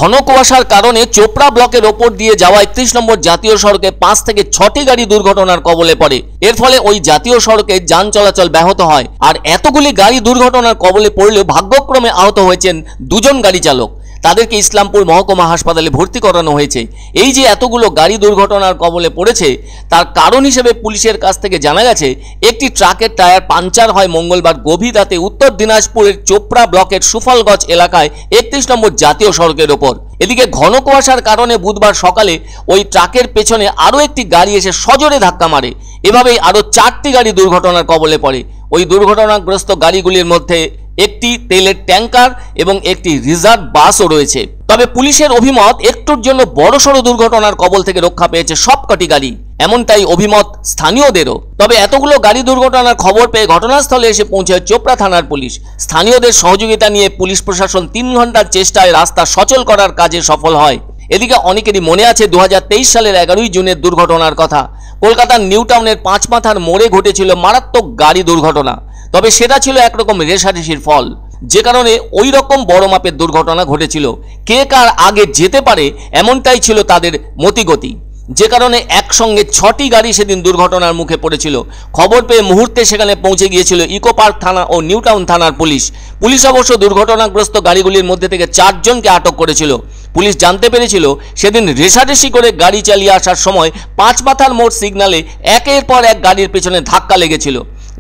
ঘন কুয়াশার কারণে চোপড়া ব্লকের ওপর দিয়ে যাওয়া 31 নম্বর জাতীয় সড়কে 5 থেকে 6টি গাড়ি দুর্ঘটনার কবলে পড়ে। এর ফলে ওই জাতীয় সড়কে যান চলাচল ব্যাহত হয়। আর এতগুলি গাড়ি দুর্ঘটনার কবলে পড়লেও ভাগ্যক্রমে আহত হয়েছেন দুজন গাড়ি চালক। তাদেরকে ইসলামপুর মহকুমা হাসপাতালে ভর্তি করানো হয়েছে। এই যে এতগুলো গাড়ি দুর্ঘটনার কবলে পড়েছে তার কারণ হিসেবে পুলিশের কাছ থেকে জানা গেছে, একটি ট্রাকের টায়ার পাঞ্চার হয় মঙ্গলবার গভীর রাতে উত্তর দিনাজপুরের চোপড়া ব্লকের সুফলগঞ্জ এলাকায় 31 নম্বর জাতীয় সড়কের ওপর। এদিকে ঘন কুয়াশার কারণে বুধবার সকালে ওই ট্রাকের পেছনে আরও একটি গাড়ি এসে সজোরে ধাক্কা মারে। এভাবেই আরও 4টি গাড়ি দুর্ঘটনার কবলে পড়ে। ওই দুর্ঘটনাগ্রস্ত গাড়িগুলির মধ্যে একটি তেলের ট্যাঙ্কার এবং একটি রিজার্ভ বাসও রয়েছে। তবে পুলিশের অভিমত, একটুর জন্য বড়সড় দুর্ঘটনার কবল থেকে রক্ষা পেয়েছে সবকটি গাড়ি, এমনটাই অভিমত স্থানীয়দেরও। তবে এতগুলো গাড়ি দুর্ঘটনার খবর পেয়ে ঘটনাস্থলে এসে পৌঁছায় চোপড়া থানার পুলিশ। স্থানীয়দের সহযোগিতা নিয়ে পুলিশ প্রশাসন 3 ঘন্টার চেষ্টায় রাস্তা সচল করার কাজে সফল হয়। এদিকে অনেকেরই মনে আছে 2023 সালের 11ই জুনের দুর্ঘটনার কথা। কলকাতার নিউ টাউনের পাঁচমাথার মোড়ে ঘটেছিল মারাত্মক গাড়ি দুর্ঘটনা। তবে সেটা ছিল একরকম রেষারেষির ফল, যে কারণে ওই রকম বড় মাপের দুর্ঘটনা ঘটেছিল। কে কার আগে যেতে পারে এমনটাই ছিল তাদের মতিগতি, যে কারণে একসঙ্গে 6টি গাড়ি সেদিন দুর্ঘটনার মুখে পড়েছিল। খবর পেয়ে মুহূর্তে সেখানে পৌঁছে গিয়েছিল ইকো পার্ক থানা ও নিউ টাউন থানার পুলিশ। পুলিশ অবশ্য দুর্ঘটনাগ্রস্ত গাড়িগুলির মধ্যে থেকে 4 জনকে আটক করেছিল। পুলিশ জানতে পেরেছিল সেদিন রেষারেষি করে গাড়ি চালিয়ে আসার সময় পাঁচমাথার মোড় সিগন্যালে একের পর এক গাড়ির পেছনে ধাক্কা লেগেছিল,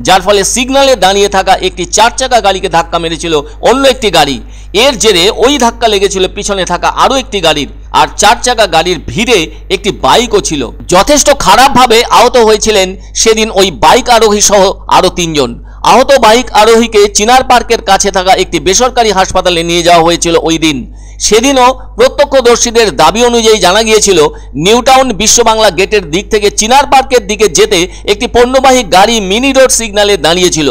যার ফলে সিগন্যালে দাঁড়িয়ে থাকা একটি 4 চাকা গাড়িকে ধাক্কা মেরেছিল অন্য একটি গাড়ি। এর জেরে ওই ধাক্কা লেগেছিল পিছনে থাকা আরও একটি গাড়ির, আর 4 চাকা গাড়ির ভিড়ে একটি বাইকও ছিল। যথেষ্ট খারাপভাবে আহত হয়েছিলেন সেদিন ওই বাইক আরোহী সহ আরও 3 জন। আহত বাইক আরোহীকে চিনার পার্কের কাছে থাকা একটি বেসরকারি হাসপাতালে নিয়ে যাওয়া হয়েছিল ওই দিন। সেদিনও প্রত্যক্ষদর্শীদের দাবি অনুযায়ী জানা গিয়েছিল, নিউ টাউন বিশ্ব বাংলা গেটের দিক থেকে চিনার পার্কের দিকে যেতে একটি পণ্যবাহী গাড়ি মিনি রোড সিগন্যালে দাঁড়িয়েছিল।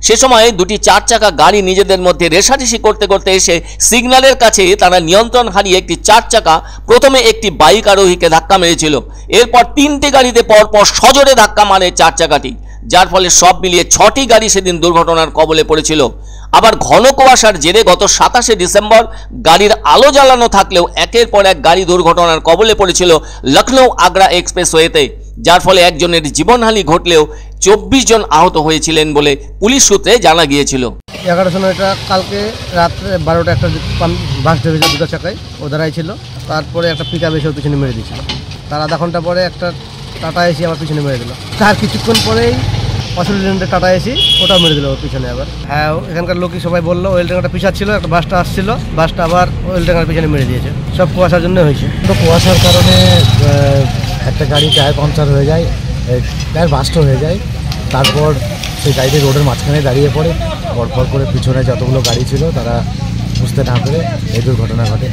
সে সময় দুটি 4 চাকা গাড়ি নিজেদের মধ্যে রেষারেষি করতে করতে এসে সিগন্যালের কাছে তারা নিয়ন্ত্রণ হারিয়ে একটি 4 চাকা প্রথমে একটি বাইক আরোহীকে ধাক্কা মেরেছিল। এরপর 3টি গাড়িতে পরপর সজোরে ধাক্কা মারে 4 চাকাটি, যার ফলে সব মিলিয়ে 6টি গাড়ি সেদিন দুর্ঘটনার কবলে পড়েছিল। আবার ঘন কুয়াশার জেরে গত 27শে ডিসেম্বর গাড়ির আলো জ্বালানো থাকলেও একের পর এক গাড়ি দুর্ঘটনার কবলে পড়েছিল লখনৌ আগ্রা এক্সপ্রেসওয়েতে, যার ফলে একজনের জীবনহানি ঘটলেও 24 জন আহত হয়েছিলেন বলে পুলিশ সূত্রে জানা গিয়েছিল। 11টার সময় এটা কালকে রাত্রে 12টা একটা বাস ঢেকেছিল, 2টা চাকায় ও দাঁড়াই ছিল। তারপরে একটা পিকআপ এসে পিছনে মেরে দিয়েছিল। তার আধা ঘন্টা পরে একটা টাটা এসি আমার পিছনে মেরে দিল। তার কিছুক্ষণ পরেই অসুবিধা টাটা এসি ওটাও মেরে দিল ওর পিছনে। আবার হ্যাঁ, এখানকার লোকই সবাই বললো ওয়েল ট্যাঙ্কারটা পিছাচ্ছিল, ছিল একটা বাসটা আসছিল, বাসটা আবার ওয়েল ট্যাঙ্কার পিছনে মেরে দিয়েছে। সব কুয়াশার জন্য হয়েছে। তো কুয়াশার কারণে একটা গাড়ি টায়ার পাংচার হয়ে যায়, টায়ার বাস্ট হয়ে যায়। তারপর সেই গাড়িটি রোডের মাঝখানে দাঁড়িয়ে পড়ে। পরপর করে পিছনে যতগুলো গাড়ি ছিল তারা বুঝতে না পেরে এই দুর্ঘটনা ঘটে।